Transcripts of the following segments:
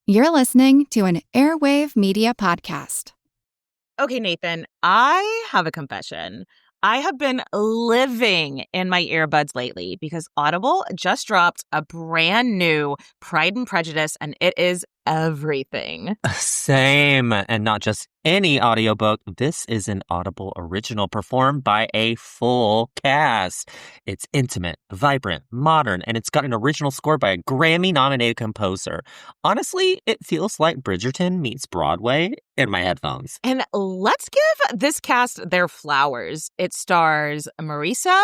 You're listening to an Airwave Media Podcast. Okay, Nathan, I have a confession. I have been living in my earbuds lately because Audible just dropped a brand new Pride and Prejudice, and it is everything. Same, and not just any audiobook. This is an Audible original performed by a full cast. It's intimate, vibrant, modern, and it's got an original score by a Grammy-nominated composer. Honestly, it feels like Bridgerton meets Broadway in my headphones. And let's give this cast their flowers. It stars Marisa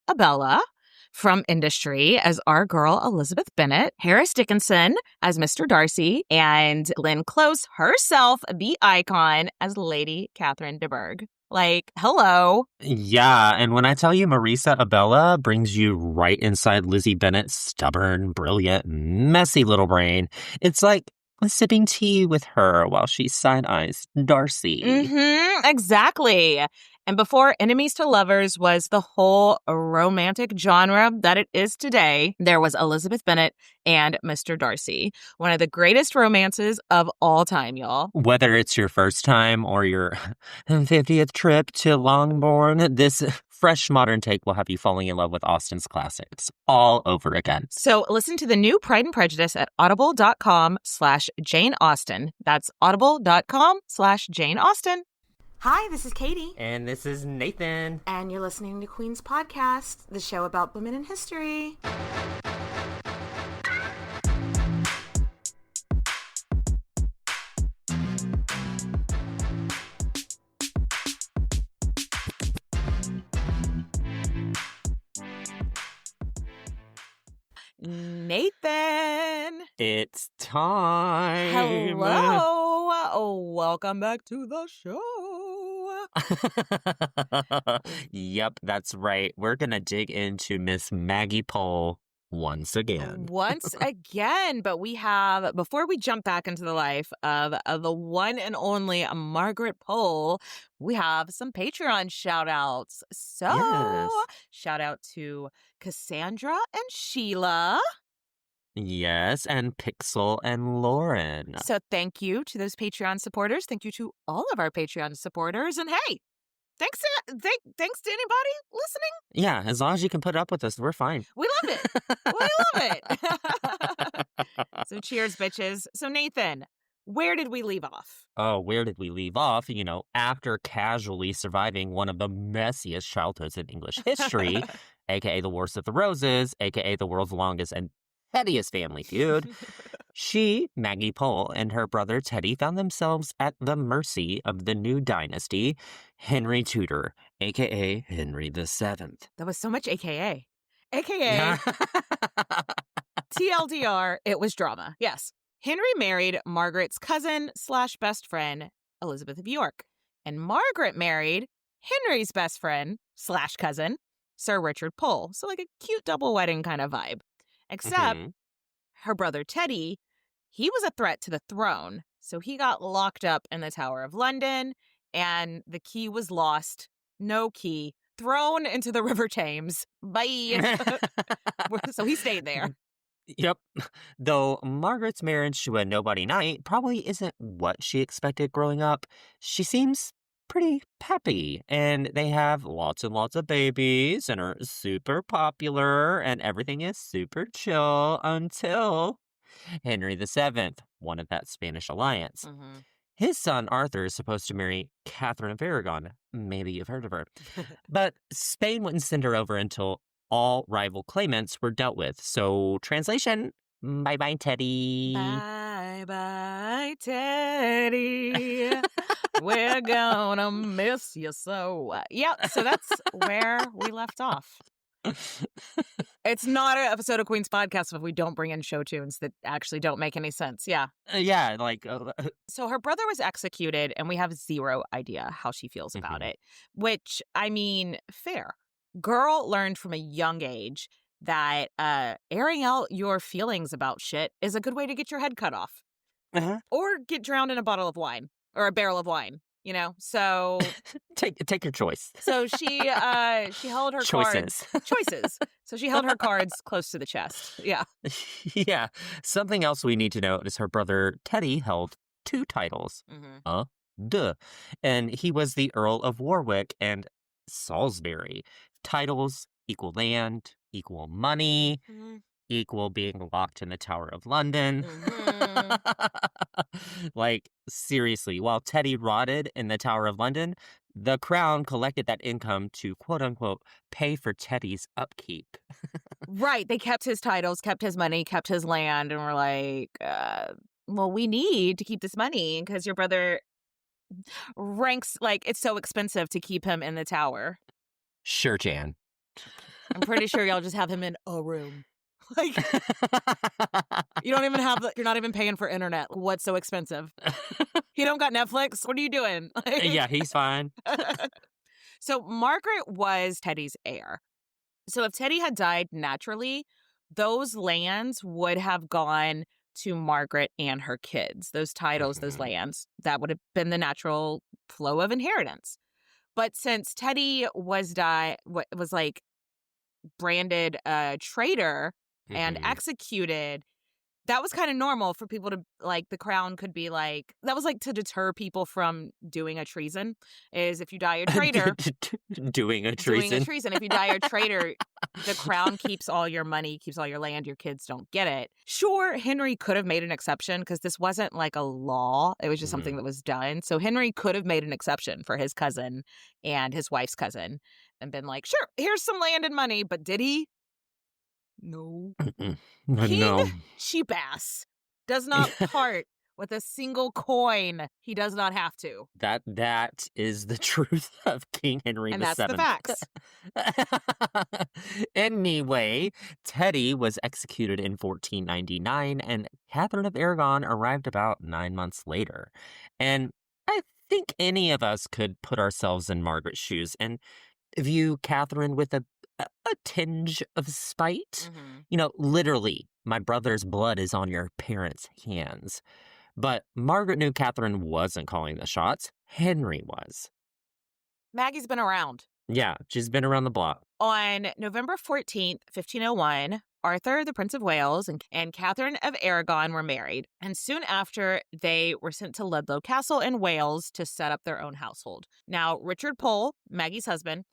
Abella from Industry as our girl Elizabeth Bennet, Harris Dickinson as Mr. Darcy, and Glenn Close herself, the icon, as Lady Catherine de Bourgh. Like, hello. Yeah, and when I tell you Marisa Abella brings you right inside Lizzie Bennet's stubborn, brilliant, messy little brain, it's like sipping tea with her while she side-eyes Darcy. Exactly. And before Enemies to Lovers was the whole romantic genre that it is today, there was Elizabeth Bennet and Mr. Darcy. One of the greatest romances of all time, y'all. Whether it's your first time or your 50th trip to Longbourn, this fresh modern take will have you falling in love with Austen's classics all over again. So listen to the new Pride and Prejudice at audible.com/Jane Austen. That's audible.com/Jane Austen. Hi, this is Katie. And this is Nathan. And you're listening to Queen's Podcast, the show about women in history. Nathan. It's time. Hello. Welcome back to the show. Yep, that's right. We're going to dig into Miss Maggie Pole once again. But we have, before we jump back into the life of the one and only Margaret Pole, we have some Patreon shout-outs. So, Yes. Shout out to Cassandra and Sheila. Yes, and Pixel and Lauren. So thank you to those Patreon supporters. Thank you to all of our Patreon supporters. And hey, thanks to anybody listening. Yeah, as long as you can put up with us, we're fine. We love it. We love it. So cheers, bitches. So Nathan, where did we leave off? Oh, where did we leave off? After casually surviving one of the messiest childhoods in English history, a.k.a. the Wars of the Roses, a.k.a. the world's longest and pettiest family feud, she, Maggie Pole, and her brother Teddy found themselves at the mercy of the new dynasty, Henry Tudor, a.k.a. Henry VII. That was so much AKA. AKA, TLDR, it was drama. Yes. Henry married Margaret's cousin/best friend, Elizabeth of York. And Margaret married Henry's best friend/cousin, Sir Richard Pole. So like a cute double wedding kind of vibe. Except her brother Teddy, he was a threat to the throne. So he got locked up in the Tower of London, and the key was lost. No key. Thrown into the River Thames. Bye. So he stayed there. Yep. Though Margaret's marriage to a nobody knight probably isn't what she expected growing up, she seems pretty peppy, and they have lots and lots of babies and are super popular, and everything is super chill until Henry VII, one of that Spanish alliance. His son Arthur is supposed to marry Catherine of Aragon. Maybe you've heard of her. But Spain wouldn't send her over until all rival claimants were dealt with. So, translation, bye-bye, Teddy. Bye-bye, Teddy. We're gonna miss you so. So that's where we left off. It's not an episode of Queen's Podcast if we don't bring in show tunes that actually don't make any sense. Yeah. So her brother was executed, and we have zero idea how she feels about it. Which, I mean, fair. Girl learned from a young age that airing out your feelings about shit is a good way to get your head cut off. Or get drowned in a bottle of wine. Or a barrel of wine. So Take your choice. so she held her Choices. choices. So she held her cards close to the chest. Yeah. Yeah. Something else we need to note is her brother Teddy held 2 titles. Mm-hmm. Duh. And he was the Earl of Warwick and Salisbury. Titles equal land, equal money, Mm-hmm. equal being locked in the Tower of London. Mm-hmm. Like, seriously, while Teddy rotted in the Tower of London, the crown collected that income to, quote unquote, pay for Teddy's upkeep. Right. They kept his titles, kept his money, kept his land, and were like, well, we need to keep this money because your brother ranks like it's so expensive to keep him in the tower. Sure, Jan. I'm pretty sure y'all just have him in a room. Like, you don't even have you're not even paying for internet. What's so expensive? He don't got Netflix. What are you doing? Yeah, he's fine. So Margaret was Teddy's heir. So if Teddy had died naturally, those lands would have gone to Margaret and her kids. Those titles, those lands, that would have been the natural flow of inheritance. But since Teddy was like branded a traitor and executed, that was kind of normal for people to, like, the crown could be like, that was like to deter people from doing a treason, is if you die a traitor. Doing a treason. Doing a treason. If you die a traitor, the crown keeps all your money, keeps all your land, your kids don't get it. Sure, Henry could have made an exception because this wasn't like a law. It was just something that was done. So Henry could have made an exception for his cousin and his wife's cousin and been like, sure, here's some land and money. But did he? No. King No. Cheapass does not part with a single coin. He does not have to. That is the truth of King Henry And VII. that's the facts. Anyway, Teddy was executed in 1499, and Catherine of Aragon arrived about 9 months later. And I think any of us could put ourselves in Margaret's shoes and view Catherine with a tinge of spite. Literally, my brother's blood is on your parents' hands. But Margaret knew Catherine wasn't calling the shots. Henry was. Maggie's been around. Yeah, she's been around the block. On November 14th, 1501, Arthur, the Prince of Wales, and Catherine of Aragon were married. And soon after, they were sent to Ludlow Castle in Wales to set up their own household. Now, Richard Pole, Maggie's husband,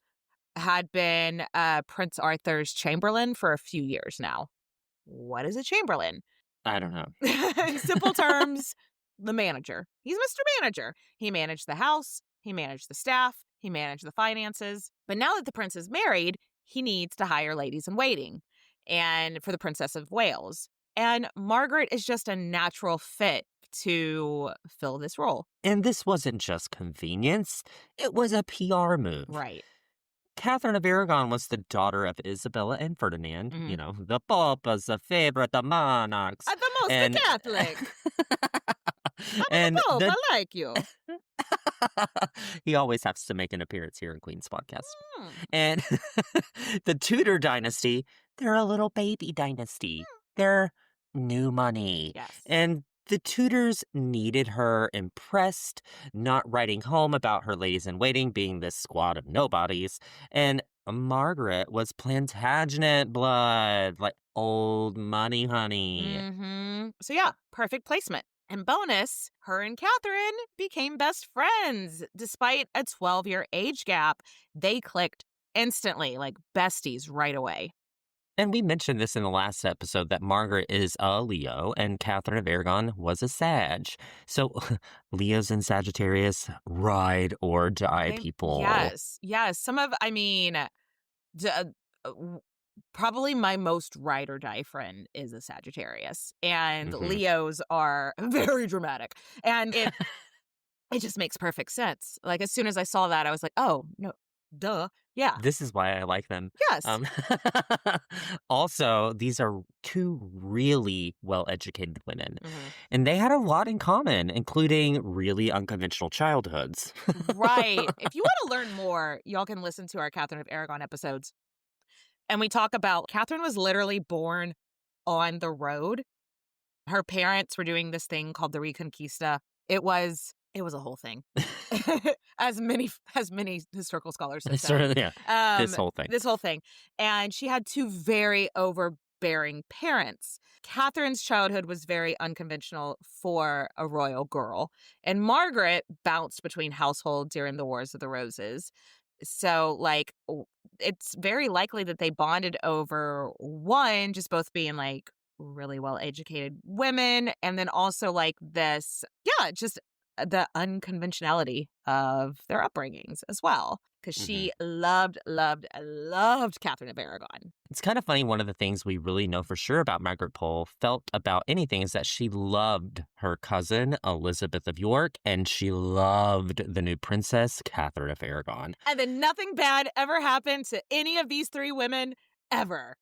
had been Prince Arthur's chamberlain for a few years now. What is a chamberlain? I don't know. In simple terms, the manager. He's Mr. Manager. He managed the house. He managed the staff. He managed the finances. But now that the prince is married, he needs to hire ladies in waiting and for the Princess of Wales. And Margaret is just a natural fit to fill this role. And this wasn't just convenience. It was a PR move. Right. Catherine of Aragon was the daughter of Isabella and Ferdinand. The Pope was the favorite of monarchs. I'm the most Catholic. I'm the Pope. I like you. He always has to make an appearance here in Queen's Podcast. And the Tudor dynasty, they're a little baby dynasty. They're new money. Yes. And the Tudors needed her impressed, not writing home about her ladies-in-waiting being this squad of nobodies. And Margaret was Plantagenet blood, like old money honey. So yeah, perfect placement. And bonus, her and Catherine became best friends. Despite a 12-year age gap, they clicked instantly, like besties right away. And we mentioned this in the last episode that Margaret is a Leo and Catherine of Aragon was a Sag. So Leos and Sagittarius, ride or die people. Yes. Probably my most ride or die friend is a Sagittarius. And Leos are very dramatic. And it just makes perfect sense. Like, as soon as I saw that, I was like, oh, no. Duh. Yeah. This is why I like them. Yes. Also, these are two really well-educated women. And they had a lot in common, including really unconventional childhoods. Right. If you want to learn more, y'all can listen to our Catherine of Aragon episodes. And we talk about Catherine was literally born on the road. Her parents were doing this thing called the Reconquista. It was It was a whole thing. as many historical scholars have Sort said. of, yeah. This whole thing. And she had two very overbearing parents. Catherine's childhood was very unconventional for a royal girl, and Margaret bounced between households during the Wars of the Roses. So, like, it's very likely that they bonded over one, just both being like really well educated women, and then also like this, just the unconventionality of their upbringings as well. Because she loved Catherine of Aragon. It's kind of funny. One of the things we really know for sure about Margaret Pole felt about anything is that she loved her cousin, Elizabeth of York, and she loved the new princess, Catherine of Aragon. And then nothing bad ever happened to any of these three women ever.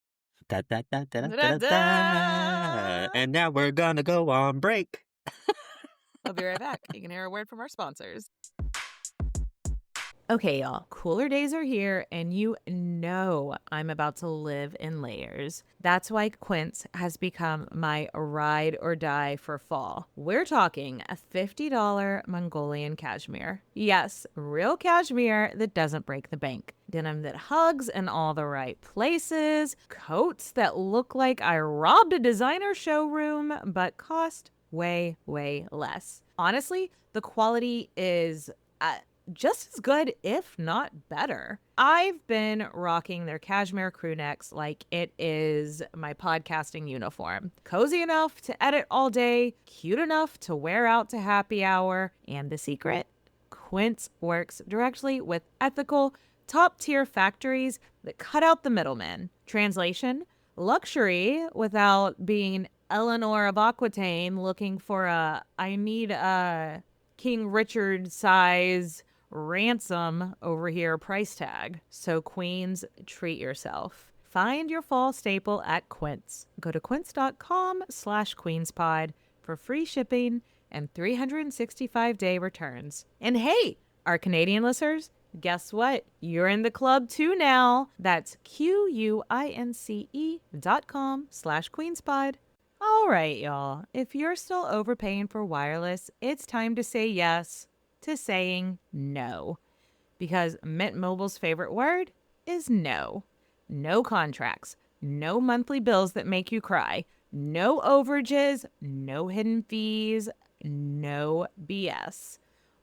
Da, da, da, da, da, da, da. And now we're gonna go on break. We'll be right back. You can hear a word from our sponsors. Okay, y'all, cooler days are here, and you know I'm about to live in layers. That's why Quince has become my ride or die for fall. We're talking a $50 Mongolian cashmere. Yes, real cashmere that doesn't break the bank. Denim that hugs in all the right places. Coats that look like I robbed a designer showroom, but cost way, way less. Honestly, the quality is just as good, if not better. I've been rocking their cashmere crew necks like it is my podcasting uniform. Cozy enough to edit all day, cute enough to wear out to happy hour. And the secret? Quince works directly with ethical, top-tier factories that cut out the middleman. Translation: luxury without being Eleanor of Aquitaine looking for I need a King Richard size ransom over here price tag. So queens, treat yourself. Find your fall staple at Quince. Go to quince.com/queenspod for free shipping and 365-day returns. And hey, our Canadian listeners, guess what? You're in the club too now. That's QUINCE.com/queenspod. All right, y'all. If you're still overpaying for wireless, it's time to say yes to saying no. Because Mint Mobile's favorite word is no. No contracts, no monthly bills that make you cry, no overages, no hidden fees, no BS.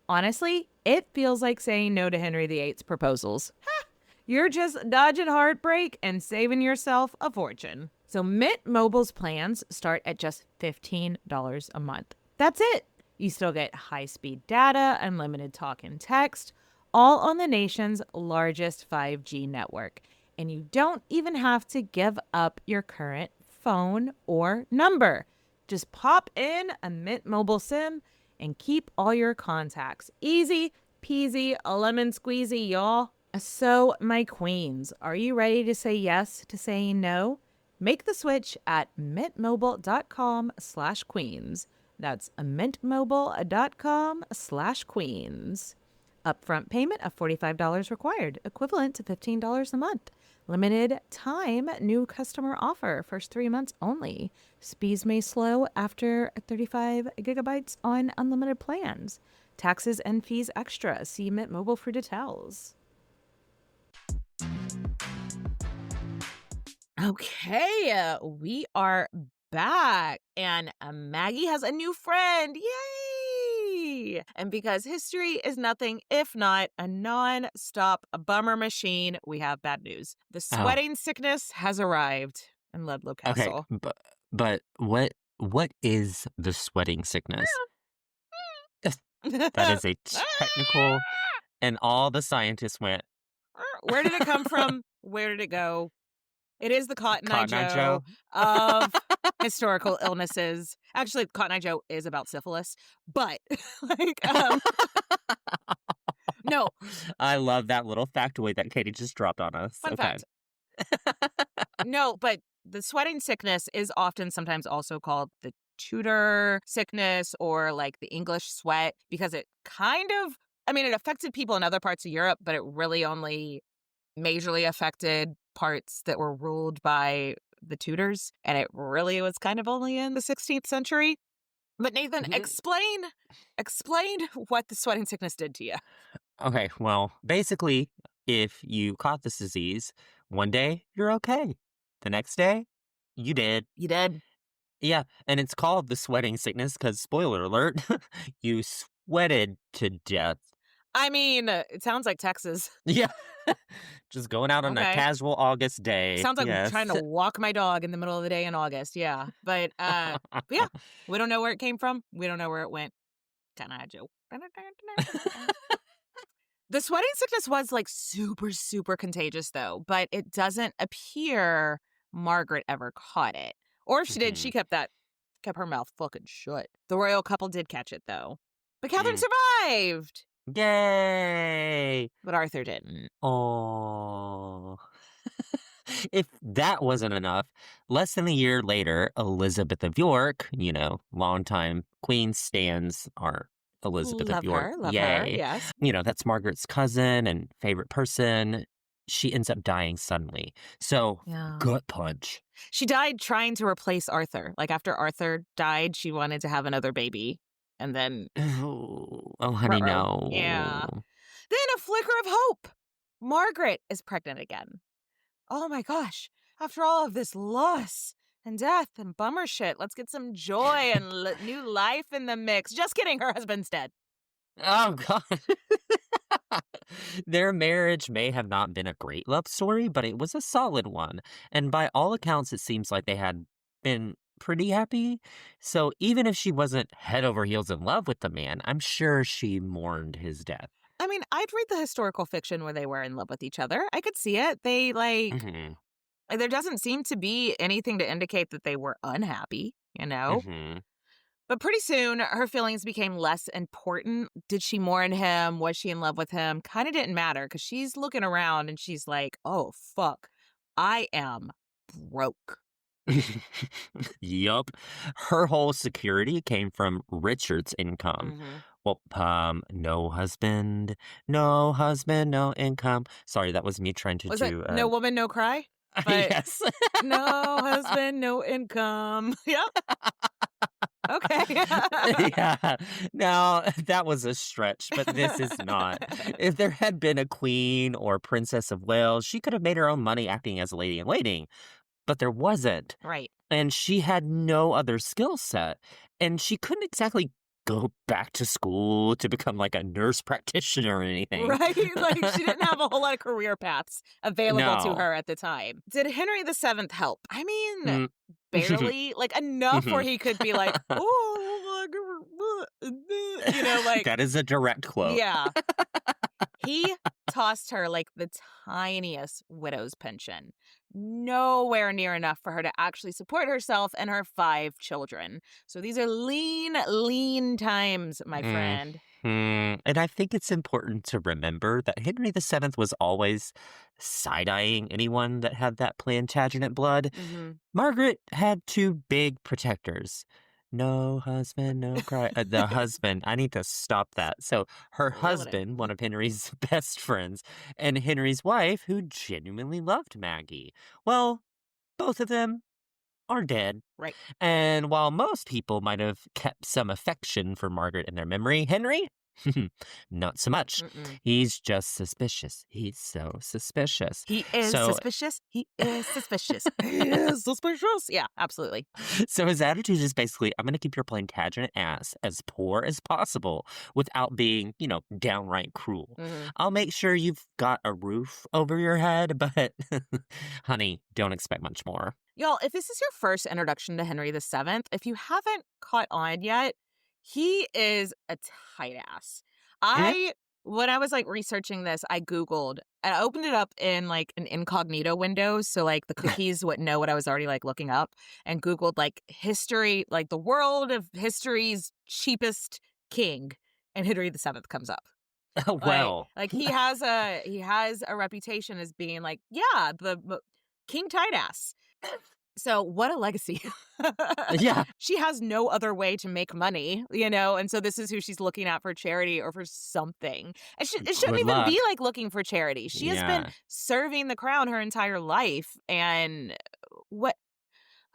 Honestly, it feels like saying no to Henry VIII's proposals. Ha! You're just dodging heartbreak and saving yourself a fortune. So Mint Mobile's plans start at just $15 a month. That's it. You still get high-speed data, unlimited talk and text, all on the nation's largest 5G network. And you don't even have to give up your current phone or number. Just pop in a Mint Mobile SIM and keep all your contacts. Easy peasy, a lemon squeezy, y'all. So, my queens, are you ready to say yes to saying no? Make the switch at mintmobile.com/queens. That's mintmobile.com/queens. Upfront payment of $45 required, equivalent to $15 a month. Limited time new customer offer, first 3 months only. Speeds may slow after 35 gigabytes on unlimited plans. Taxes and fees extra. See Mint Mobile for details. Okay, we are back, and Maggie has a new friend. Yay! And because history is nothing if not a non-stop bummer machine, we have bad news. The sweating sickness has arrived in Ludlow Castle. Okay, but what is the sweating sickness? That is a technical, and all the scientists went, where did it come from? Where did it go? It is the Cotton Eye Joe of historical illnesses. Actually, Cotton Eye Joe is about syphilis, but no. I love that little factoid that Katie just dropped on us. Fun fact. No, but the sweating sickness is often sometimes also called the Tudor sickness or like the English sweat, because it it affected people in other parts of Europe, but it really only majorly affected parts that were ruled by the Tudors, and it really was kind of only in the 16th century. But Nathan, explain what the sweating sickness did to you. Okay, well, basically, if you caught this disease, one day you're okay. The next day, you did. You did. Yeah, and it's called the sweating sickness because, spoiler alert, you sweated to death. I mean, it sounds like Texas. Yeah. Just going out on a Okay. casual August day. Sounds like yes. trying to walk my dog in the middle of the day in August. Yeah. But yeah, we don't know where it came from. We don't know where it went. Joke. The sweating sickness was like super, super contagious though, but it doesn't appear Margaret ever caught it. Or if she did, she kept her mouth fucking shut. The royal couple did catch it though. But Catherine survived. Yay! But Arthur didn't. Oh. If that wasn't enough, less than a year later, Elizabeth of York, longtime queen stands are Elizabeth of York. Love Yay. her, yes. That's Margaret's cousin and favorite person. She ends up dying suddenly. So, gut punch. She died trying to replace Arthur. Like after Arthur died, she wanted to have another baby. And then... Oh, honey, no. Yeah. Then a flicker of hope. Margaret is pregnant again. Oh my gosh. After all of this loss and death and bummer shit, let's get some joy and new life in the mix. Just kidding. Her husband's dead. Oh, God. Their marriage may have not been a great love story, but it was a solid one. And by all accounts, it seems like they had been pretty happy. So even if she wasn't head over heels in love with the man, I'm sure she mourned his death. I mean, I'd read the historical fiction where they were in love with each other. I could see it. They there doesn't seem to be anything to indicate that they were unhappy, But pretty soon, her feelings became less important. Did she mourn him? Was she in love with him? Kind of didn't matter because she's looking around and she's like, oh, fuck, I am broke. Yup. Her whole security came from Richard's income. Well, no husband, no income. Sorry, that was me trying to do... No woman, no cry? But yes. No husband, no income. Yep. Okay. Yeah. Now, that was a stretch, but this is not. If there had been a queen or princess of Wales, she could have made her own money acting as a lady in waiting. But there wasn't. Right. And she had no other skill set. And she couldn't exactly go back to school to become like a nurse practitioner or anything. Right? Like she didn't have a whole lot of career paths available to her at the time. Did Henry VII help? I mean, barely. Like enough where he could be like, oh, like... That is a direct quote. Yeah. He tossed her like the tiniest widow's pension. Nowhere near enough for her to actually support herself and her 5 children. So these are lean times, my friend. And I think it's important to remember that Henry VII was always side-eyeing anyone that had that Plantagenet blood. Margaret had 2 big protectors. No husband, no cry. The husband, I need to stop that. So her husband, one of Henry's best friends, and Henry's wife, who genuinely loved Maggie. Well, both of them are dead. Right. And while most people might have kept some affection for Margaret in their memory, Henry? Not so much. He's just suspicious. He's so suspicious. He is suspicious. He is suspicious. He is suspicious. Yeah, absolutely. So his attitude is basically, I'm going to keep your Plantagenet ass as poor as possible without being, downright cruel. I'll make sure you've got a roof over your head, but honey, don't expect much more. Y'all, if this is your first introduction to Henry VII, if you haven't caught on yet, he is a tight ass. When I was researching this, I Googled and I opened it up in an incognito window. So the cookies wouldn't know what I was already looking up, and Googled history, the world of history's cheapest king, and Henry VII comes up. Oh, well. He has a reputation as being the king tight ass. So what a legacy. Yeah. She has no other way to make money, and so this is who she's looking at for charity or for something. It shouldn't even be looking for charity. She has been serving the crown her entire life. And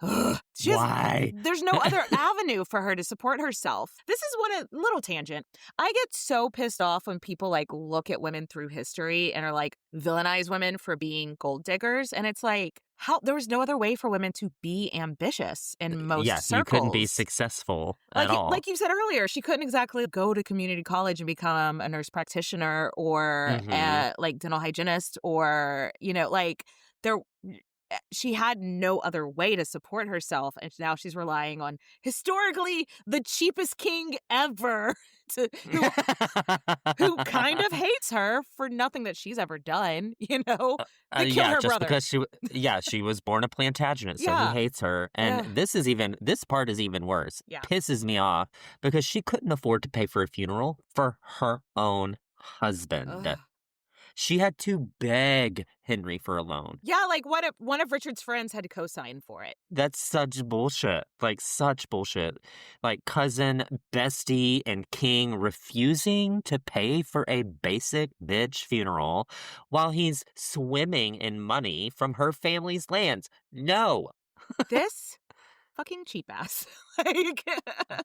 Why? There's no other avenue for her to support herself. This is what a little tangent. I get so pissed off when people like look at women through history and are like villainize women for being gold diggers. And it's like, how there was no other way for women to be ambitious in most circles. You couldn't be successful at all. Like you said earlier, she couldn't exactly go to community college and become a nurse practitioner or like dental hygienist or, she had no other way to support herself, and now she's relying on historically the cheapest king ever who kind of hates her for nothing that she's ever done, They killed her just brother. because she was born a Plantagenet, so he hates her. And this part is even worse. Yeah. Pisses me off because she couldn't afford to pay for a funeral for her own husband. Ugh. She had to beg Henry for a loan. Yeah, like what if one of Richard's friends had to co-sign for it? That's such bullshit. Like, such bullshit. Like, cousin, Bestie, and King refusing to pay for a basic bitch funeral while he's swimming in money from her family's lands. No. This fucking cheap ass.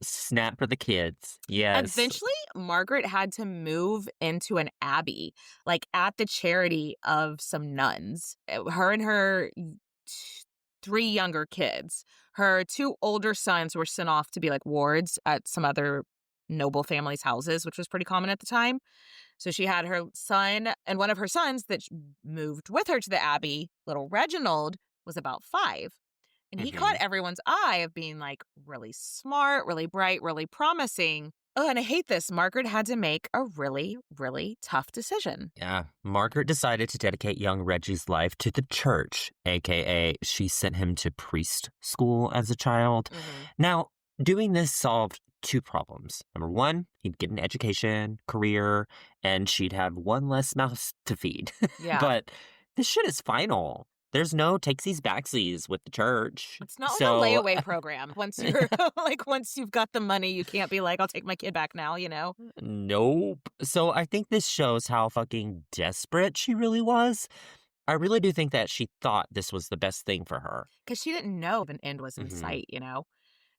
Snap for the kids. Yes. Eventually, Margaret had to move into an abbey, like at the charity of some nuns. Her and her 3 younger kids. Her 2 older sons were sent off to be like wards at some other noble families' houses, which was pretty common at the time. So she had her son and one of her sons that moved with her to the abbey. Little Reginald was about 5. And he caught everyone's eye of being like really smart, really bright, really promising. Oh, and I hate this. Margaret had to make a really, really tough decision. Yeah. Margaret decided to dedicate young Reggie's life to the church, a.k.a. she sent him to priest school as a child. Now, doing this solved 2 problems. Number 1, he'd get an education, career, and she'd have 1 less mouth to feed. Yeah. But this shit is final. There's no takesies backsies with the church. It's not like a layaway program. Once you've got the money, you can't be like, I'll take my kid back now, Nope. So I think this shows how fucking desperate she really was. I really do think that she thought this was the best thing for her. Because she didn't know if an end was in sight,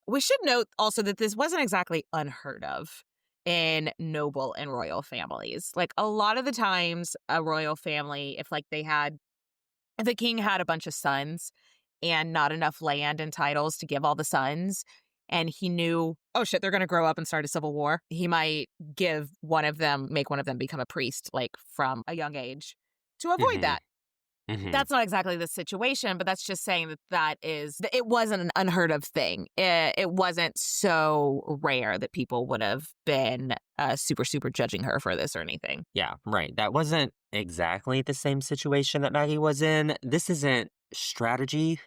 We should note also that this wasn't exactly unheard of in noble and royal families. Like a lot of the times, a royal family, if the king had a bunch of sons and not enough land and titles to give all the sons, and he knew, oh shit, they're going to grow up and start a civil war, he might make one of them become a priest, like from a young age, to avoid that. That's not exactly the situation, but that's just saying it wasn't an unheard of thing. It wasn't so rare that people would have been super, super judging her for this or anything. Yeah, right. That wasn't exactly the same situation that Maggie was in. This isn't strategy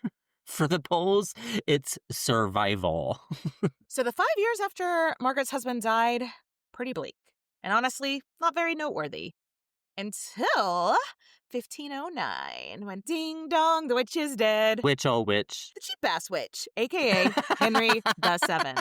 for the Poles. It's survival. So the 5 years after Margaret's husband died, pretty bleak. And honestly, not very noteworthy. Until 1509, when ding dong, the witch is dead. Witch, oh witch. The cheap-ass witch, a.k.a. Henry VII.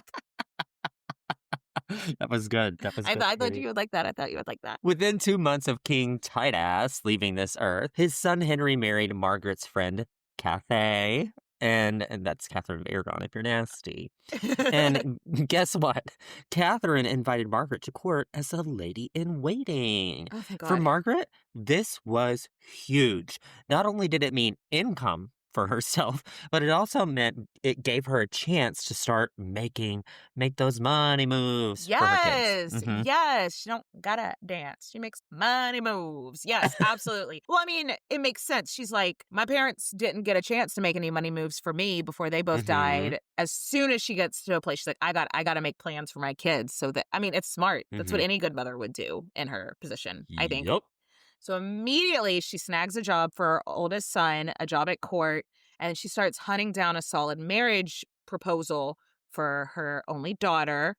That was good. I thought you would like that. Within 2 months of King Tight-Ass leaving this earth, his son Henry married Margaret's friend, Cathay. And that's Catherine of Aragon, if you're nasty. And guess what? Catherine invited Margaret to court as a lady-in-waiting. Oh, thank God. For Margaret, this was huge. Not only did it mean income for herself, but it also meant it gave her a chance to start make those money moves for her kids. Yes. She don't gotta dance. She makes money moves. Yes, absolutely. Well, I mean, it makes sense. She's like, my parents didn't get a chance to make any money moves for me before they both died. As soon as she gets to a place, she's like, I got to make plans for my kids. So that, I mean, it's smart. That's what any good mother would do in her position, I think. Yep. So immediately she snags a job for her oldest son, a job at court, and she starts hunting down a solid marriage proposal for her only daughter.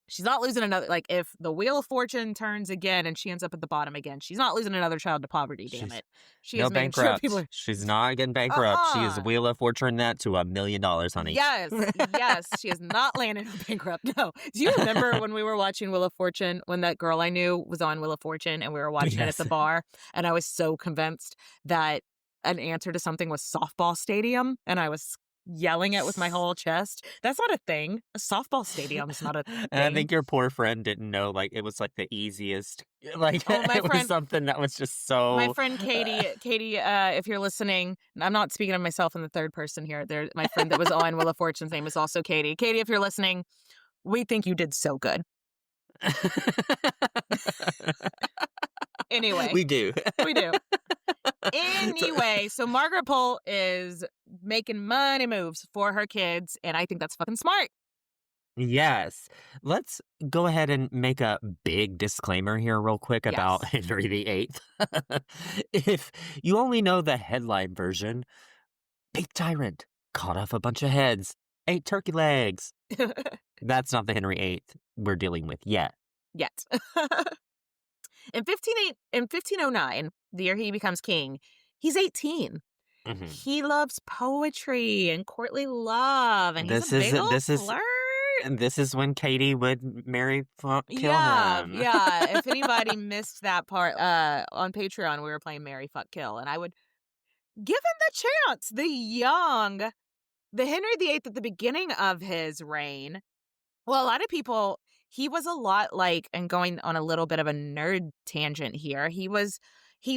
She's not losing another, like, if the Wheel of Fortune turns again and she ends up at the bottom again, she's not losing another child to poverty, damn it. She no is making bankrupt. sure people are... She's not getting bankrupt. She is Wheel of Fortune that to $1 million, honey. Yes, she is not landing bankrupt. No. Do you remember when we were watching Wheel of Fortune, when that girl I knew was on Wheel of Fortune and we were watching it at the bar, and I was so convinced that an answer to something was softball stadium, and I was yelling it with my whole chest. That's not a thing. A softball stadium is not a thing. And I think your poor friend didn't know, like, it was, like, the easiest. Like, Oh, my it was friend- something that was just so... My friend Katie, if you're listening, I'm not speaking of myself in the third person here. My friend that was on Wheel of Fortune's name is also Katie. Katie, if you're listening, we think you did so good. Anyway. We do. We do. Anyway, so Margaret Pole is making money moves for her kids, and I think that's fucking smart. Yes. Let's go ahead and make a big disclaimer here real quick about Yes. Henry VIII. If you only know the headline version, big tyrant, caught off a bunch of heads, ate turkey legs. That's not the Henry VIII we're dealing with yet. Yet. In 1509, the year he becomes king, he's 18. Mhm. He loves poetry and courtly love, and he's a big old flirt. And this is when Katie would marry, kill him. Yeah. If anybody missed that part, on Patreon, we were playing Marry, Fuck, Kill, and I would give him the chance. The Henry VIII at the beginning of his reign, well, a lot of people, he was a lot like, and going on a little bit of a nerd tangent here, he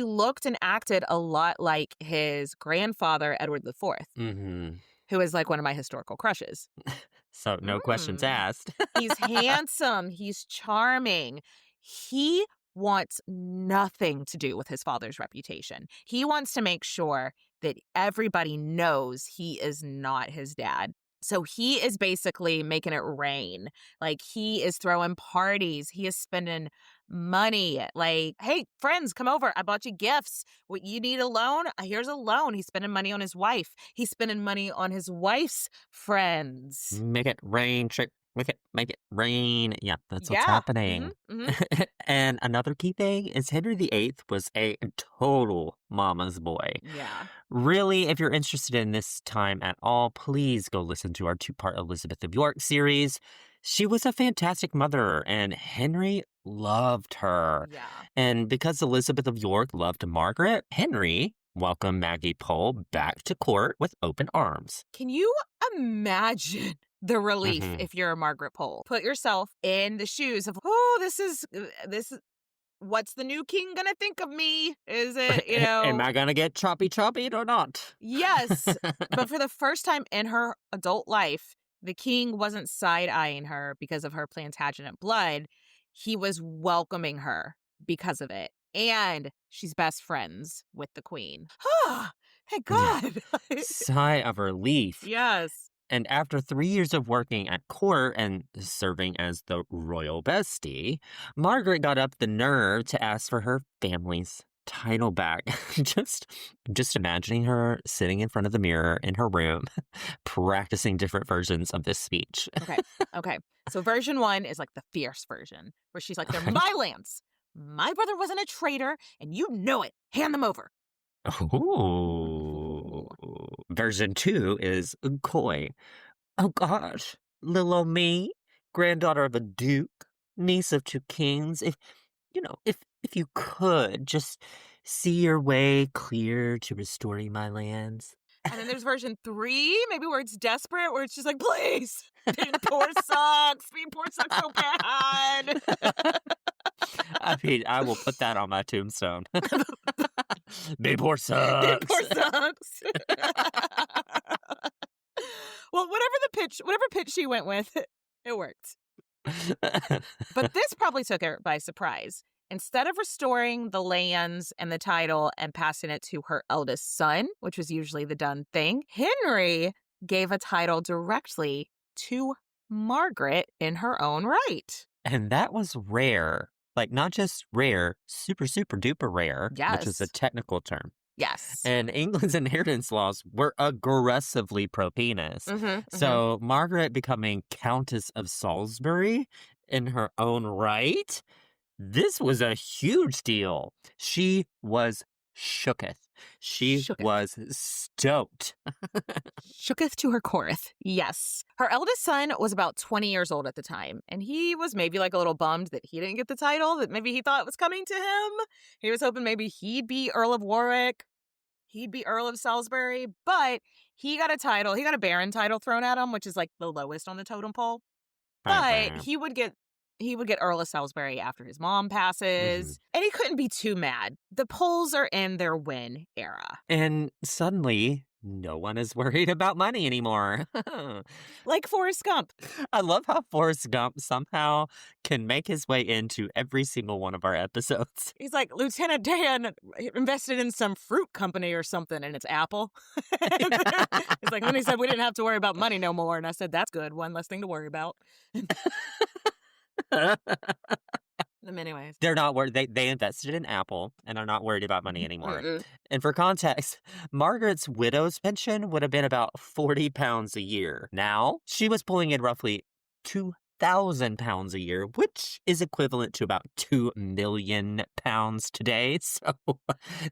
looked and acted a lot like his grandfather, Edward IV, Mm-hmm. who is like one of my historical crushes. So no questions asked. He's handsome. He's charming. He wants nothing to do with his father's reputation. He wants to make sure that everybody knows he is not his dad. So he is basically making it rain. Like, he is throwing parties. He is spending money. Like, hey, friends, come over. I bought you gifts. What, you need a loan? Here's a loan. He's spending money on his wife. He's spending money on his wife's friends. Make it rain, make it rain. Yeah, that's what's happening. Mm-hmm. And another key thing is Henry VIII was a total mama's boy. Yeah. Really, if you're interested in this time at all, please go listen to our 2-part Elizabeth of York series. She was a fantastic mother, and Henry loved her. Yeah. And because Elizabeth of York loved Margaret, Henry welcomed Maggie Pole back to court with open arms. Can you imagine the relief Mhm. if you're a Margaret Pole? Put yourself in the shoes of, oh, this is what's the new king gonna think of me? Is it, Am I gonna get choppy or not? Yes. But for the first time in her adult life, the king wasn't side-eyeing her because of her Plantagenet blood. He was welcoming her because of it. And she's best friends with the queen. Thank God. Sigh of relief. Yes. And after 3 years of working at court and serving as the royal bestie, Margaret got up the nerve to ask for her family's title back. Just imagining her sitting in front of the mirror in her room, practicing different versions of this speech. Okay. So version 1 is like the fierce version, where she's like, they're my lands. My brother wasn't a traitor, and you know it. Hand them over. Ooh. Version 2 is coy. Oh gosh, little old me, granddaughter of a duke, niece of 2 kings. If you could just see your way clear to restoring my lands. And then there's version 3, maybe where it's desperate, where it's just like, please, being poor sucks so bad. I mean, I will put that on my tombstone. Be poor sucks. Be poor sucks. Well, whatever pitch she went with, it worked. But this probably took her by surprise. Instead of restoring the lands and the title and passing it to her eldest son, which was usually the done thing, Henry gave a title directly to Margaret in her own right. And that was rare. Like, not just rare, super, super duper rare, which is a Yes. technical term. Yes. And England's inheritance laws were aggressively pro-penis. Mhm. So Margaret becoming Countess of Salisbury in her own right, this was a huge deal. She was shooketh. She Shooketh. was stoked. Shooketh to her coreth. Yes. Her eldest son was about 20 years old at the time, and he was maybe like a little bummed that he didn't get the title, that maybe he thought was coming to him. He was hoping maybe he'd be Earl of Warwick. he'd be Earl of Salisbury, but he got a title. He got a baron title thrown at him, which is like the lowest on the totem pole. But he would get Earl of Salisbury after his mom passes, and he couldn't be too mad. The Poles are in their win era. And suddenly, no one is worried about money anymore. Like Forrest Gump. I love how Forrest Gump somehow can make his way into every single one of our episodes. He's like, Lieutenant Dan invested in some fruit company or something, and it's Apple. It's like when he said we didn't have to worry about money no more, and I said, that's good. One less thing to worry about. Anyways. They're not worried. They invested in Apple and are not worried about money anymore. And for context, Margaret's widow's pension would have been about £40 a year. Now, she was pulling in roughly £2,000 a year, which is equivalent to about £2 million today. So,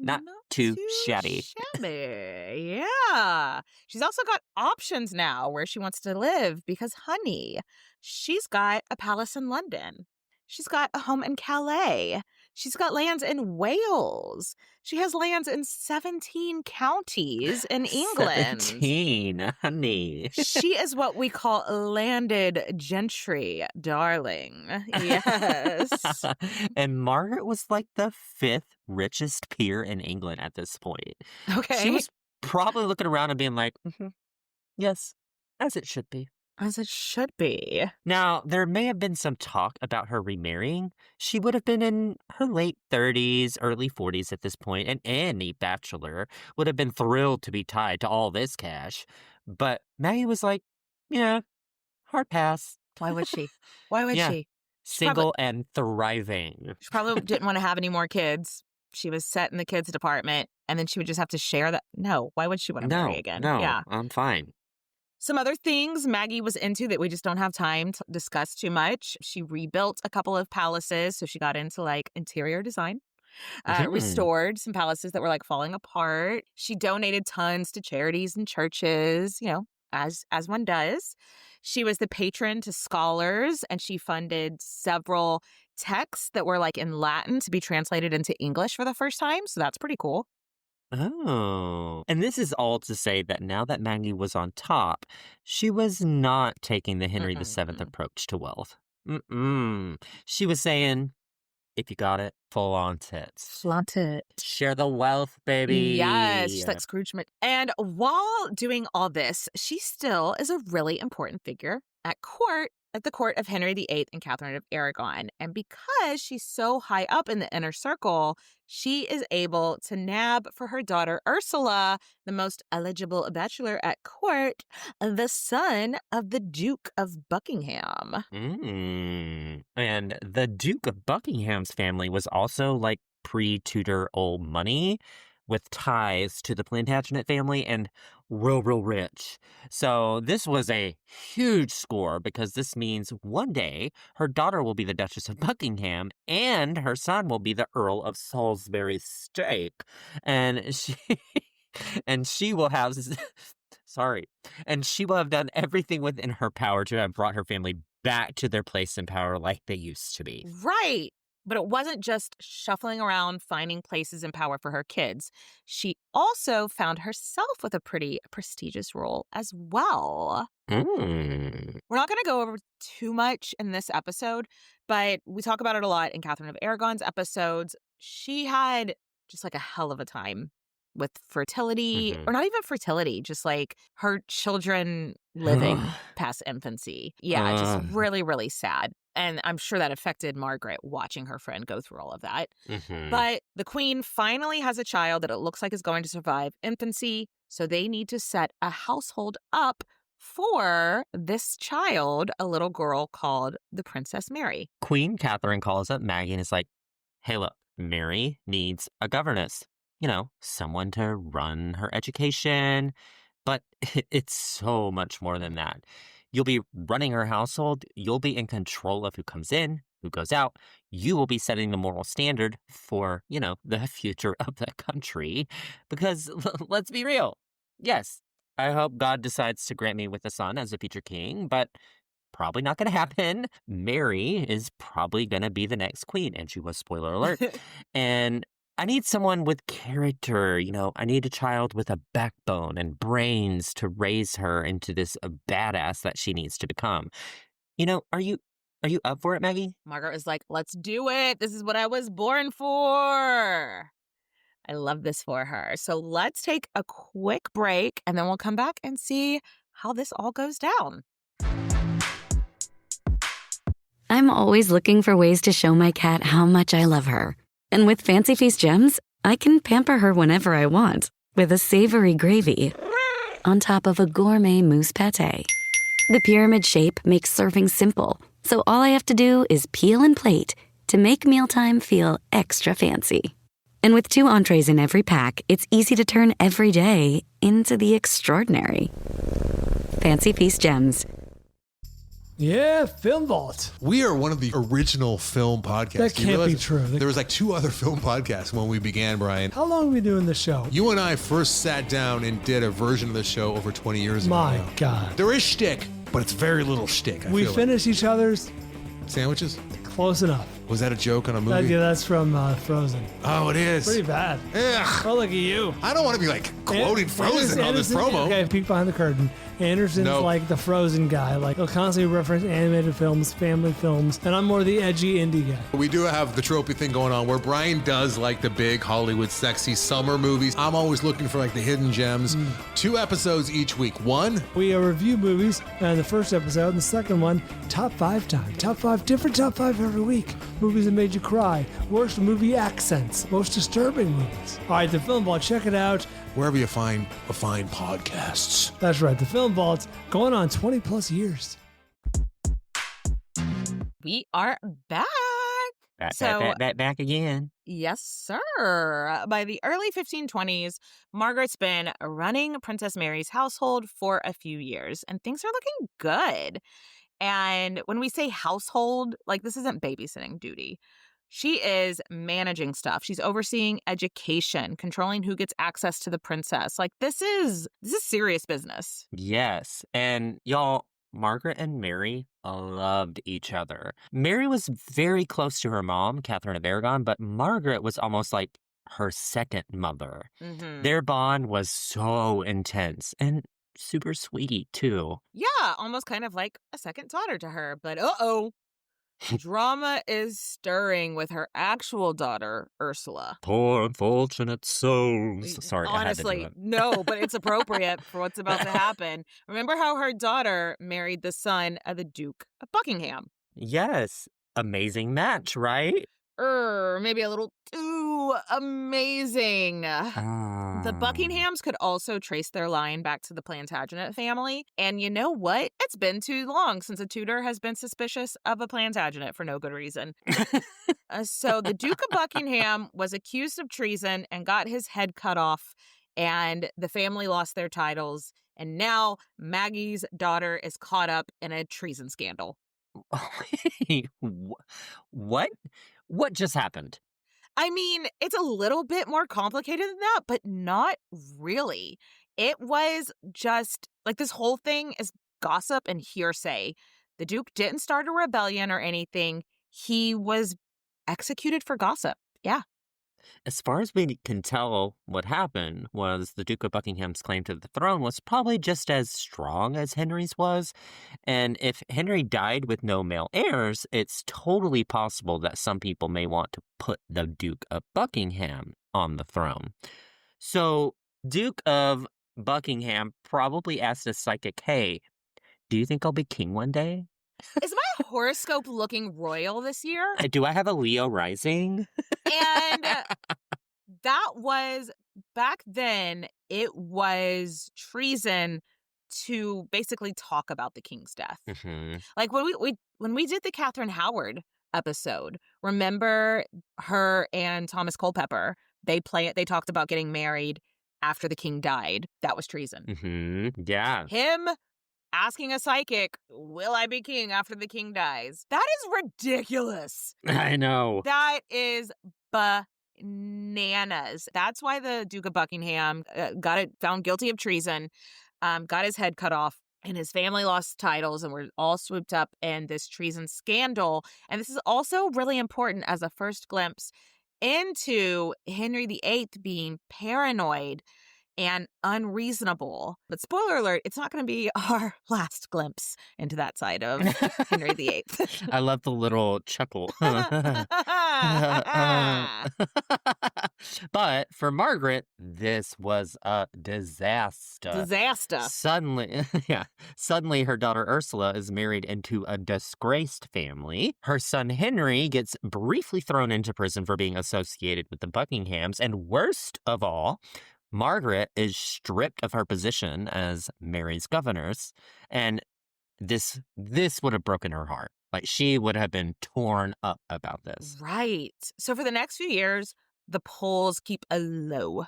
not too shabby. Yeah. She's also got options now where she wants to live because, honey, she's got a palace in London. She's got a home in Calais. She's got lands in Wales. She has lands in 17 counties in England. 17, honey. She is what we call landed gentry, darling. Yes. And Margaret was like the 5th richest peer in England at this point. Okay. She was probably looking around and being like, yes, as it should be. As it should be. Now, there may have been some talk about her remarrying. She would have been in her late 30s, early 40s at this point, and any bachelor would have been thrilled to be tied to all this cash. But Maggie was like, yeah, hard pass. Why would she? Why would she? Single and thriving. She probably didn't want to have any more kids. She was set in the kids' department, and then she would just have to share that. No, why would she want to marry again? No, yeah. I'm fine. Some other things Maggie was into that we just don't have time to discuss too much. She rebuilt a couple of palaces, so she got into like interior design. Restored some palaces that were like falling apart. She donated tons to charities and churches, you know, as one does. She was the patron to scholars, and she funded several texts that were like in Latin to be translated into English for the first time. So that's pretty cool. Oh. And this is all to say that now that Maggie was on top, she was not taking the Henry VII approach to wealth. She was saying, if you got it, full on tits. Flaunt it. Share the wealth, baby. Yes, she's like Scrooge. And while doing all this, she still is a really important figure at court, at the court of Henry VIII and Catherine of Aragon. And because she's so high up in the inner circle, she is able to nab for her daughter Ursula, the most eligible bachelor at court, the son of the Duke of Buckingham. And the Duke of Buckingham's family was also like pre-Tudor old money, with ties to the Plantagenet family and real rich. So this was a huge score because this means one day her daughter will be the Duchess of Buckingham and her son will be the Earl of Salisbury Stake. And she will have and she will have done everything within her power to have brought her family back to their place in power like they used to be. Right. But it wasn't just shuffling around finding places in power for her kids. She also found herself with a pretty prestigious role as well. We're not going to go over too much in this episode, but we talk about it a lot in Catherine of Aragon's episodes. She had just like a hell of a time with fertility, or not even fertility, just like her children living past infancy. Yeah, just really, really sad. And I'm sure that affected Margaret watching her friend go through all of that. But the queen finally has a child that it looks like is going to survive infancy. So they need to set a household up for this child, a little girl called the Princess Mary. Queen Catherine calls up Maggie and is like, hey, look, Mary needs a governess. You know, someone to run her education. But it's so much more than that. You'll be running her household. You'll be in control of who comes in, who goes out. You will be setting the moral standard for, you know, the future of the country. Because let's be real. Yes, I hope God decides to grant me with a son as a future king, but probably not going to happen. Mary is probably going to be the next queen. And she was, spoiler alert. And I need someone with character, I need a child with a backbone and brains to raise her into this badass that she needs to become. Are you up for it, Maggie? Margaret was like, let's do it. This is what I was born for. I love this for her. So let's take a quick break and then we'll come back and see how this all goes down. I'm always looking for ways to show my cat how much I love her. And with Fancy Feast gems, I can pamper her whenever I want with a savory gravy on top of a gourmet mousse pâté. The pyramid shape makes serving simple, so all I have to do is peel and plate to make mealtime feel extra fancy. And with 2 entrees in every pack, it's easy to turn every day into the extraordinary. Fancy Feast gems. Yeah, Film Vault. We are one of the original film podcasts. That can't be true. There was like 2 other film podcasts when we began, Brian. How long have we been doing this show? You and I first sat down and did a version of the show over 20 years ago. My now. God. There is shtick, but it's very little shtick. We finish each other's sandwiches? close enough. Was that a joke on a movie? That's from Frozen. Oh, it is. Pretty bad. Ugh. Oh, look at you. I don't want to be like quoting Frozen on this promo. Okay, peek behind the curtain. Anderson's Nope. like the Frozen guy. Like, he'll constantly reference animated films, family films, and I'm more the edgy indie guy. We do have the tropey thing going on where Brian does like the big Hollywood sexy summer movies. I'm always looking for like the hidden gems. 2 episodes each week. One, We review movies, and the first episode, and the second one, top 5 time. Top 5, different top 5 every week. Movies that made you cry. Worst movie accents. Most disturbing movies. All right, the Film Vault, check it out. wherever you find podcasts. That's right, the Film Vault's going on 20 plus years. We are back. Back again. Yes, sir. By the early 1520s, Margaret's been running Princess Mary's household for a few years, and things are looking good. And when we say household, like, this isn't babysitting duty. She is managing stuff. She's overseeing education, controlling who gets access to the princess. Like, this is serious business. Yes. And y'all, Margaret and Mary loved each other. Mary was very close to her mom, Catherine of Aragon, but Margaret was almost like her second mother. Mm-hmm. Their bond was so intense and super sweet, too. Yeah, almost kind of like a second daughter to her. But drama is stirring with her actual daughter, Ursula. Poor unfortunate souls. Sorry, honestly, I had to do it. no, but it's appropriate for what's about to happen. Remember how her daughter married the son of the Duke of Buckingham? Yes. Amazing match, right? Maybe a little too amazing. The Buckinghams could also trace their line back to the Plantagenet family. And you know what? It's been too long since a Tudor has been suspicious of a Plantagenet for no good reason. So the Duke of Buckingham was accused of treason and got his head cut off. And the family lost their titles. And now Maggie's daughter is caught up in a treason scandal. What? What just happened? I mean, it's a little bit more complicated than that, but not really. It was just like this whole thing is gossip and hearsay. The Duke didn't start a rebellion or anything. He was executed for gossip. Yeah. As far as we can tell, what happened was the Duke of Buckingham's claim to the throne was probably just as strong as Henry's was. And if Henry died with no male heirs, it's totally possible that some people may want to put the Duke of Buckingham on the throne. So, Duke of Buckingham probably asked a psychic, hey, do you think I'll be king one day? Is my horoscope looking royal this year? Do I have a Leo rising? And that was, back then, it was treason to basically talk about the king's death. Mm-hmm. Like when we did the Catherine Howard episode, remember her and Thomas Culpeper, they talked about getting married after the king died. That was treason. Mm-hmm. Yeah. Him asking a psychic, will I be king after the king dies? That is ridiculous. I know. That is bananas. That's why the Duke of Buckingham got found guilty of treason, got his head cut off, and his family lost titles and were all swooped up in this treason scandal. And this is also really important as a first glimpse into Henry VIII being paranoid and unreasonable. But spoiler alert, it's not going to be our last glimpse into that side of Henry VIII. I love the little chuckle. But for Margaret, this was a disaster. Suddenly her daughter Ursula is married into a disgraced family. Her son Henry gets briefly thrown into prison for being associated with the Buckinghams. And worst of all, Margaret is stripped of her position as Mary's governess, and this would have broken her heart. Like, she would have been torn up about this. Right. So for the next few years, the Poles keep a low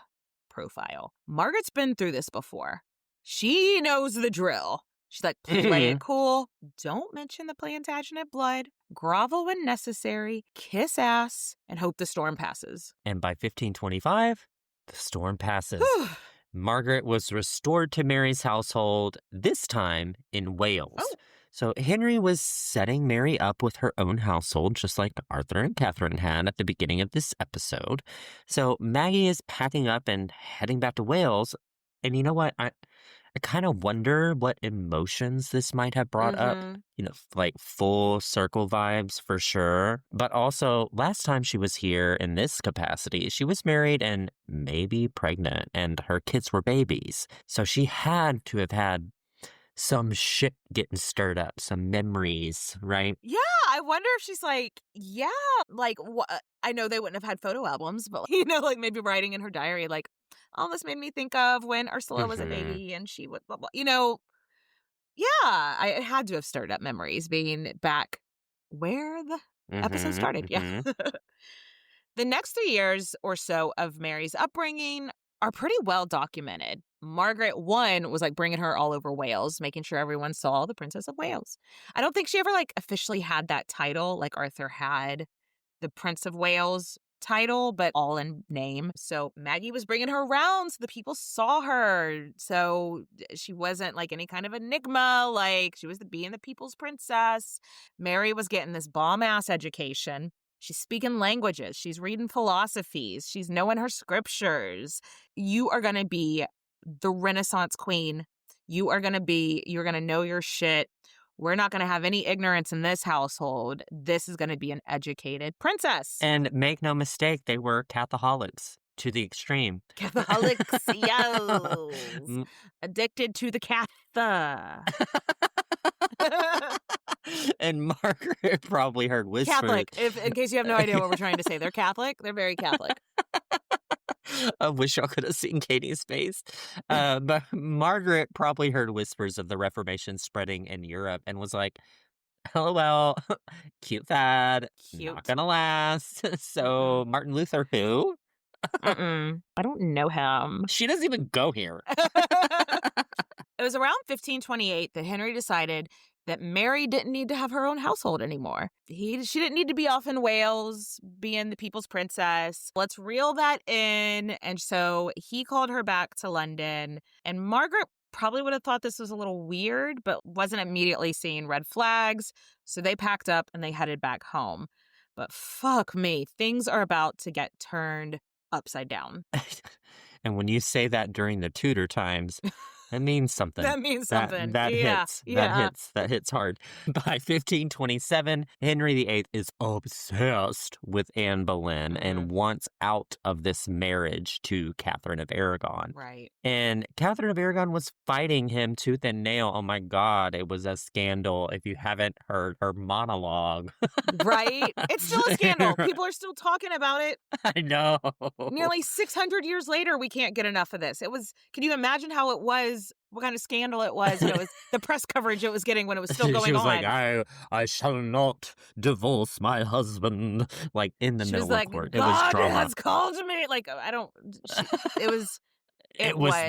profile. Margaret's been through this before. She knows the drill. She's like, play it cool. Don't mention the Plantagenet blood. Grovel when necessary. Kiss ass. And hope the storm passes. And by 1525... the storm passes. Margaret was restored to Mary's household, this time in Wales. Oh. So Henry was setting Mary up with her own household, just like Arthur and Catherine had at the beginning of this episode. So Maggie is packing up and heading back to Wales. And you know what? I kind of wonder what emotions this might have brought up. You know, like full circle vibes for sure. But also, last time she was here in this capacity, she was married and maybe pregnant, and her kids were babies. So she had to have had some shit getting stirred up, some memories, right? Yeah, I wonder if she's like, I know they wouldn't have had photo albums, but, you know, like maybe writing in her diary, like, oh, this made me think of when Ursula was a baby and she would, blah, blah. You know, yeah, it had to have stirred up memories being back where the episode started. Yeah. The next 3 years or so of Mary's upbringing are pretty well documented. Margaret, one, was like bringing her all over Wales, making sure everyone saw the Princess of Wales. I don't think she ever like officially had that title like Arthur had the Prince of Wales title, but all in name. So Maggie was bringing her around so the people saw her. So she wasn't like any kind of enigma, like she was being the people's princess. Mary was getting this bomb-ass education. She's speaking languages. She's reading philosophies. She's knowing her scriptures. You are going to be the Renaissance queen. You're going to know your shit. We're not going to have any ignorance in this household. This is going to be an educated princess. And make no mistake, they were Catholics to the extreme. Catholics, yes. Addicted to the catha. And Margaret probably heard whispers. Catholic. In case you have no idea what we're trying to say, they're Catholic. They're very Catholic. I wish y'all could have seen Katie's face. But Margaret probably heard whispers of the Reformation spreading in Europe and was like, LOL, cute fad, not gonna last. So Martin Luther, who? I don't know him. She doesn't even go here. It was around 1528 that Henry decided that Mary didn't need to have her own household anymore. She didn't need to be off in Wales being the people's princess. Let's reel that in. And so he called her back to London. And Margaret probably would have thought this was a little weird, but wasn't immediately seeing red flags. So they packed up and they headed back home. But fuck me, things are about to get turned upside down. And when you say that during the Tudor times, that means something. That means something. That hits. Yeah. That hits hard. By 1527, Henry VIII is obsessed with Anne Boleyn and wants out of this marriage to Catherine of Aragon. Right. And Catherine of Aragon was fighting him tooth and nail. Oh my God, it was a scandal if you haven't heard her monologue. Right? It's still a scandal. People are still talking about it. I know. Nearly 600 years later, we can't get enough of this. Can you imagine how it was? What kind of scandal it was? It was the press coverage it was getting when it was still going on. She was like, I shall not divorce my husband. Like in the middle of court. It was drama. God has called me. Like, it was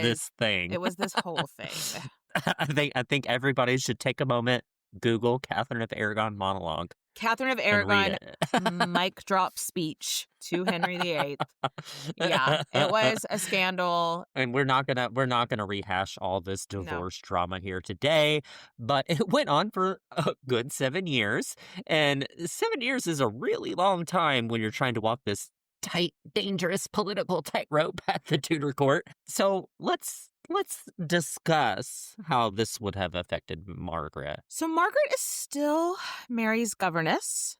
this thing. It was this whole thing. I think everybody should take a moment, Google Catherine of Aragon monologue. Catherine of Aragon mic drop speech to Henry VIII. Yeah, it was a scandal. And we're not gonna rehash all this divorce drama here today, but it went on for a good 7 years. And 7 years is a really long time when you're trying to walk this tight, dangerous political tightrope at the Tudor court. So let's discuss how this would have affected Margaret. So Margaret is still Mary's governess.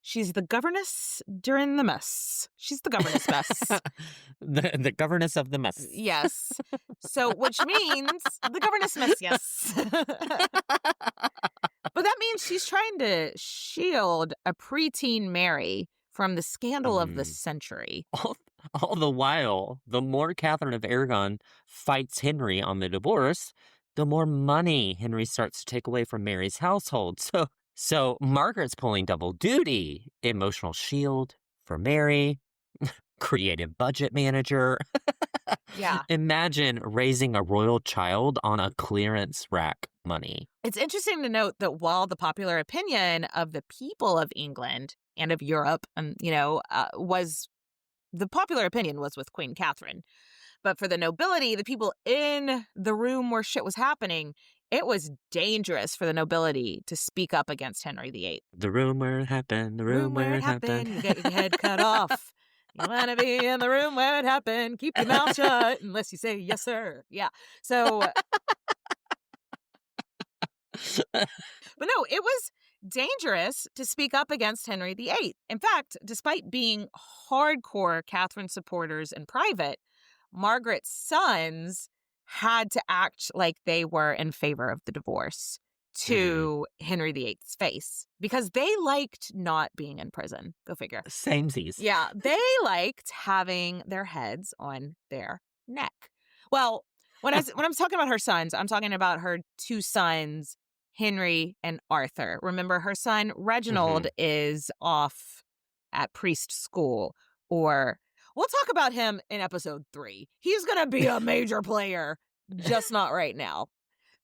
She's the governess during the mess. She's the governess mess. the governess of the mess. Yes. So, which means the governess mess, yes. But that means she's trying to shield a preteen Mary from the scandal of the century. All the while, the more Catherine of Aragon fights Henry on the divorce, the more money Henry starts to take away from Mary's household. So Margaret's pulling double duty. Emotional shield for Mary, creative budget manager. Yeah. Imagine raising a royal child on a clearance rack money. It's interesting to note that while the popular opinion of the people of England and of Europe, was the popular opinion was with Queen Catherine. But for the nobility, the people in the room where shit was happening, it was dangerous for the nobility to speak up against Henry VIII. The room where it happened, the room where it happened. You get your head cut off. You want to be in the room where it happened. Keep your mouth shut unless you say yes, sir. Yeah. So, but no, it was dangerous to speak up against Henry VIII. In fact, despite being hardcore Catherine supporters in private, Margaret's sons had to act like they were in favor of the divorce to Henry VIII's face because they liked not being in prison. Go figure. Samesies. Yeah, they liked having their heads on their neck. Well, when I'm talking about her sons, I'm talking about her two sons, Henry and Arthur. Remember, her son Reginald is off at priest school, or we'll talk about him in episode 3. He's going to be a major player, just not right now.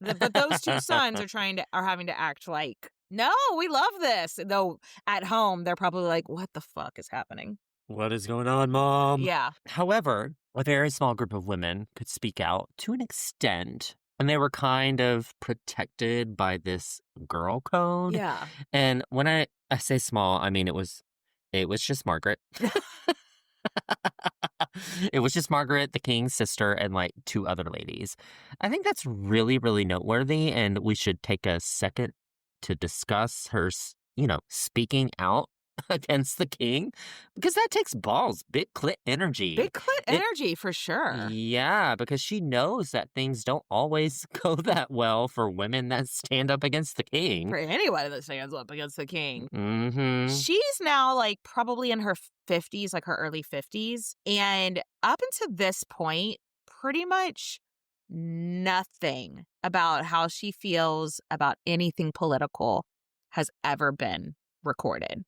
But those two sons are having to act like, no, we love this. Though at home, they're probably like, what the fuck is happening? What is going on, Mom? Yeah. However, a very small group of women could speak out to an extent, and they were kind of protected by this girl code. Yeah. And when I say small, I mean it was just Margaret. It was just Margaret, the king's sister, and like 2 other ladies. I think that's really, really noteworthy, and we should take a second to discuss her, speaking out against the king, because that takes balls, big clit energy. Big clit energy, for sure. Yeah, because she knows that things don't always go that well for women that stand up against the king. For anybody that stands up against the king. Mm-hmm. She's now like probably in her 50s, like her early 50s. And up until this point, pretty much nothing about how she feels about anything political has ever been recorded.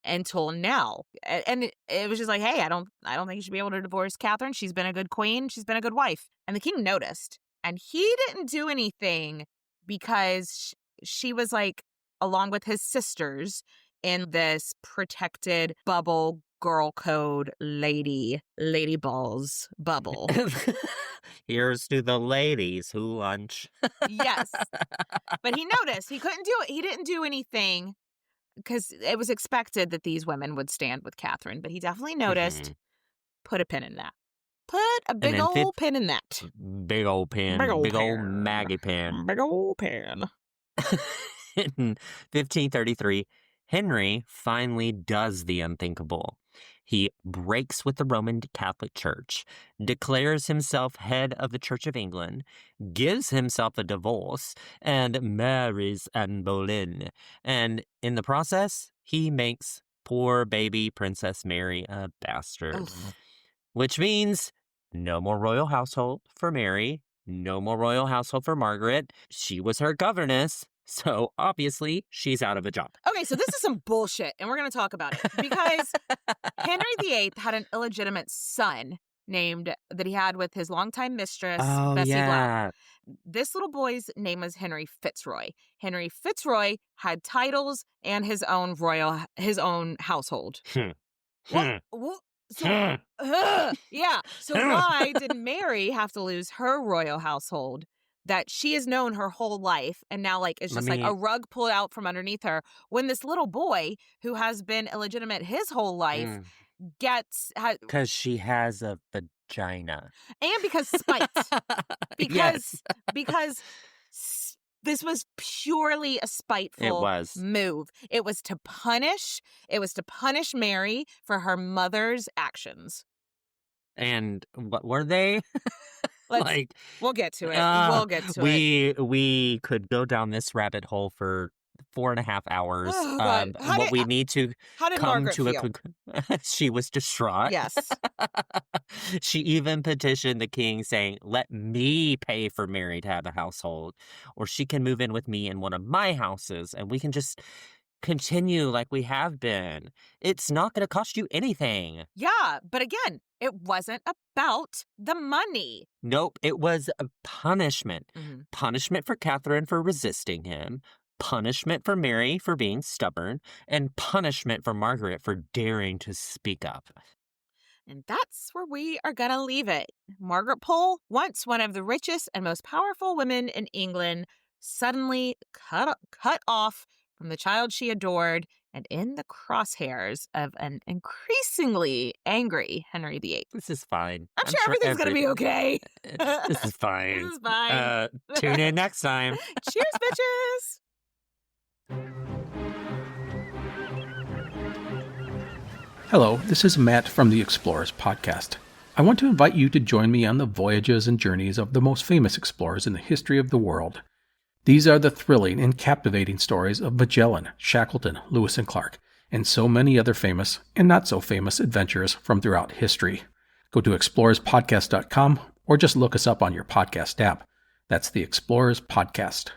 Until now. And it was just like, hey, I don't think you should be able to divorce Catherine. She's been a good queen. She's been a good wife. And the king noticed. And he didn't do anything because she was like, along with his sisters, in this protected bubble girl code lady balls bubble. Here's to the ladies who lunch. Yes. But he noticed. He couldn't do it. He didn't do anything because it was expected that these women would stand with Catherine, but he definitely noticed. Put a pin in that. Put a big old pin in that. Big old pin. Big old Maggie pin. Big old pin. In 1533, Henry finally does the unthinkable. He breaks with the Roman Catholic Church, declares himself head of the Church of England, gives himself a divorce, and marries Anne Boleyn. And in the process, he makes poor baby Princess Mary a bastard. Oof. Which means no more royal household for Mary, no more royal household for Margaret. She was her governess. So, obviously, she's out of a job. Okay, so this is some bullshit, and we're going to talk about it. Because Henry VIII had an illegitimate son that he had with his longtime mistress, Bestie. Yeah. This little boy's name was Henry Fitzroy. Henry Fitzroy had titles and his own household. Yeah. So why did Mary have to lose her royal household that she has known her whole life, and now like it's just like a rug pulled out from underneath her, when this little boy who has been illegitimate his whole life gets because she has a vagina, and because spite, Yes. because this was purely a spiteful move. It was to punish Mary for her mother's actions. And what were they? We'll get to it. We could go down this rabbit hole for 4.5 hours. Oh, God. How did Margaret feel? She was distraught. Yes. She even petitioned the king saying, let me pay for Mary to have a household, or she can move in with me in one of my houses and we can just continue like we have been. It's not going to cost you anything. Yeah, but again, it wasn't about the money. Nope, it was a punishment. Mm-hmm. Punishment for Catherine for resisting him, punishment for Mary for being stubborn, and punishment for Margaret for daring to speak up. And that's where we are going to leave it. Margaret Pole, once one of the richest and most powerful women in England, suddenly cut off from the child she adored and in the crosshairs of an increasingly angry Henry VIII. This is fine. I'm sure everything's going to be okay. This is fine. This is fine. Tune in next time. Cheers, bitches. Hello, this is Matt from the Explorers Podcast. I want to invite you to join me on the voyages and journeys of the most famous explorers in the history of the world. These are the thrilling and captivating stories of Magellan, Shackleton, Lewis and Clark, and so many other famous and not so famous adventurers from throughout history. Go to explorerspodcast.com or just look us up on your podcast app. That's the Explorers Podcast.